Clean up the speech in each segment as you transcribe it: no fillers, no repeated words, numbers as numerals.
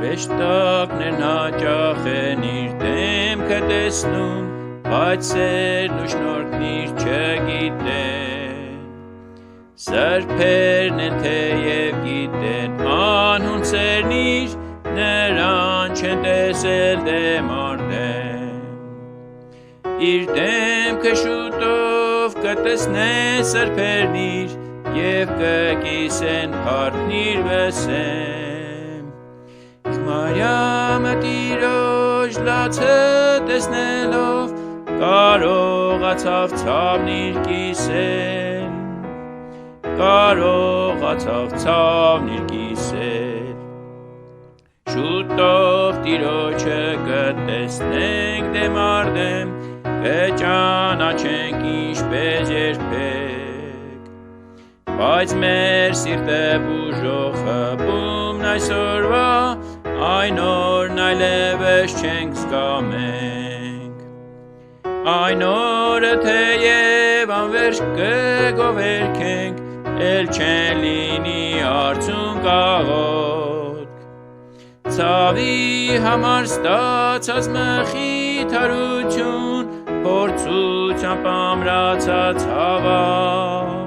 Հրեշտակներն հաճախ են իր դեմքը տեսնում, բայց սերն ու շնորհքն իր չգիտեն։ Սրբերն են թեև գիտեն անհուն սերն իր, նրան չեն տեսել դեմ առ դեմ։ Իր դեմքը շուտով կտեսնեն սրբերն իր, և կկիսեն փառքն իր վսեմ։ Մարիամը Տիրոջ լացը տեսնելով, կարողացավ ցավն իր կիսել, Շուտով Տիրոջը կտեսնենք դեմ առ դեմ, կճանաչենք ինչպես երբեք։ Բայց մեր սիրտը բուժող հպումն այսօրվա, այն օրն այլևս չենք զգա մենք։ Այն օրը թեև անվերջ կգովերքենք, էլ չեն լինի արցունք աղոթք։ Ցավի համար ստացած մխիթարություն, փորձությամբ ամրացած հավատ,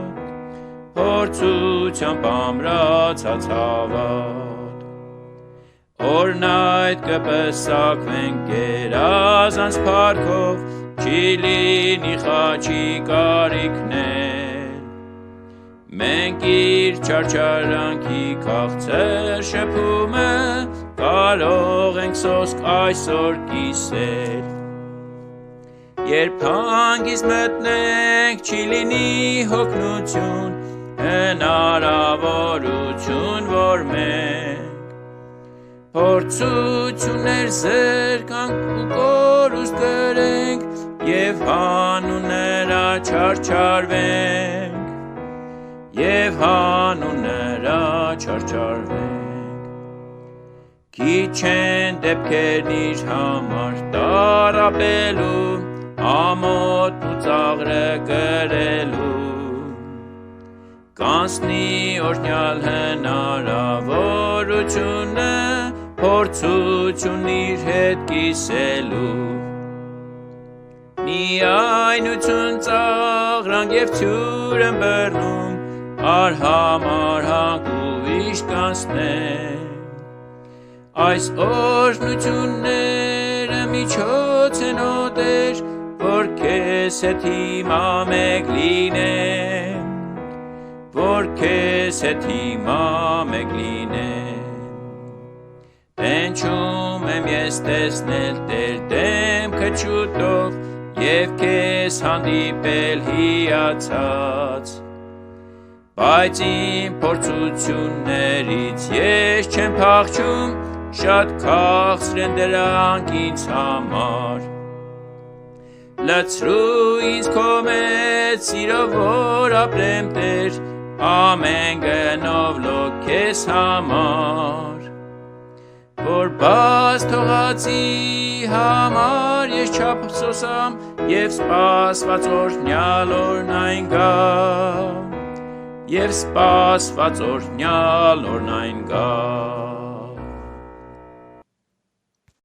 Օրն այդ կպսակվենք գերազանց փառքով, չի լինի խաչի կարիքներ։ Մենք իր չարչարանքի քաղցր շփումը, կարող ենք սոսկ այսօր կիսել։ Երբ հանգիստ մտնենք, չի լինի հոգնություն, հնարավորություն, որ մենք փորձություններ զրկանք ու կորուստ կրենք, և հանուն նրա չարչարվենք։ Քիչ են դեպքերն իր համար տառապելու, ամոթ ու ծաղրը կրելու, կանցնի օրհնյալ հնարավորությունը, փորձությունն իր հետ կիսելու։ Միայնություն, ծաղրանք և թյուր են բռնում, արհամ ու վիշտ կանցնեն։ Այս օրհնությունները միջոց են օտեր, որ քեզ հետ հիմա մեկ լինեն, Տենչում եմ ես տեսնել Տեր դեմքը շուտով, և քեզ հանդիպել հիացած։ Բայց իմ փորձություններից ես չեմ փախչում, շատ քաղցր են դրանք ինձ համար։ Լցրու ինձ քո մեծ սիրով, որ ապրեմ Տեր, ամեն գնով լոկ քեզ համար։ Որ բաց թողածի համար ես չափսոսամ, և սպասված օրհնյալ օրն այն գա։